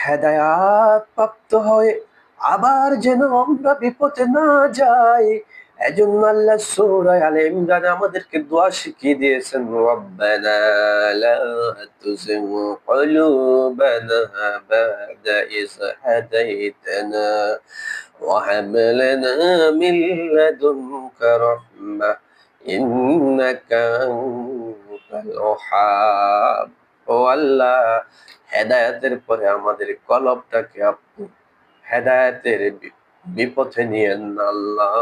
হেদায়াত প্রাপ্ত হয়ে আবার যেন আমরা বিপদে না যাই, এজন্য আল্লাহ সূরা আলে ইমরান আমাদেরকে দোয়া শিখিয়ে দিয়েছেন, রব্বানা লা তুযিগ কুলুবানা বা'দা ইয হাদাইতানা ওয়া হাব লানা মিন লাদুনকা রাহমাহ ইন্নাকা আনতাল ওয়াহ্হাব। ও আল্লাহ, হেদায়েতের পরে আমাদের কলবটাকে আপনি হেদায়েতের বিপথে নিয়েন না আল্লাহ।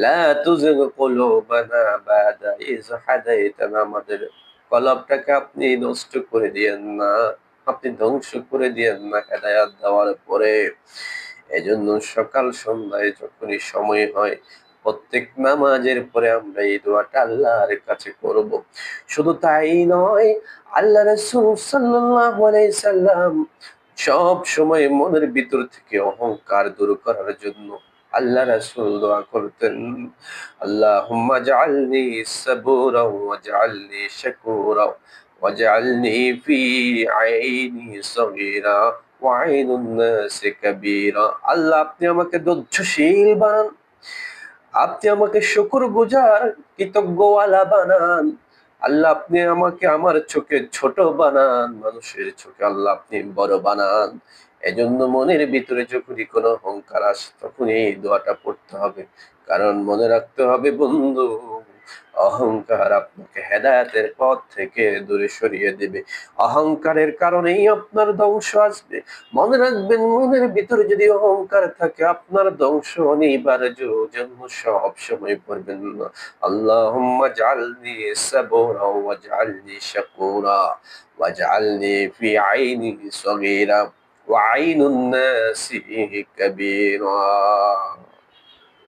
লা তুযিগ কুলুবানা বা'দা ইয হাদাইতানা, আমাদের কলবটাকে আপনি নষ্ট করে দিয়েন না, আপনি ধ্বংস করে দিয়েন না হেদায়াত দেওয়ার পরে। এজন্য সকাল সন্ধ্যায় যখনই সময় হয় প্রত্যেক নামাজের পরে আমরা এই দোয়াটা আল্লাহর কাছে করব। শুধু তাই নয়, আল্লাহ রাসূল সাল্লাল্লাহু আলাইহি সাল্লাম সব সময় মনের ভিতর থেকে অহংকার দূর করার জন্য আল্লাহ রাসূল দোয়া করতেন, আল্লাহুম্মা জাআলনি সাবুরা ওয়াজআলনি শাকুরা ওয়াজআলনি ফি আইনি সগীরা ওয়া আইনুন নাসি কাবীরা। আল্লাহ, আপনি আমাকে ধৈর্যশীল বানান, আপনি আমাকে শুকরগুজার কৃতজ্ঞওয়ালা বানান। আল্লাহ, আপনি আমাকে আমার চোখে ছোট বানান, মানুষের চোখে আল্লাহ আপনি বড় বানান। এজন্য মনের ভিতরে যখনই কোনো অহংকার আসে তখনই এই দোয়াটা পড়তে হবে। কারণ মনে রাখতে হবে বন্ধু, অহংকার আপনাকে হেদায়েতের পথ থেকে দূরে সরিয়ে দেবে। অহংকারের কারণেই আপনার ধ্বংস আসবে। মনে রাখবেন, মনের ভিতরে যদি অহংকার থাকে আপনার ধ্বংস অনিবার্য, জন্য সব সময় পড়বেন না, আল্লাহুম্মা জাআলনি সাবুরা ওয়াজআলনি শাকুরা ওয়াজআলনি ফি আইনি সগীরা ওয়া আইনুন নাসি কাবীরা।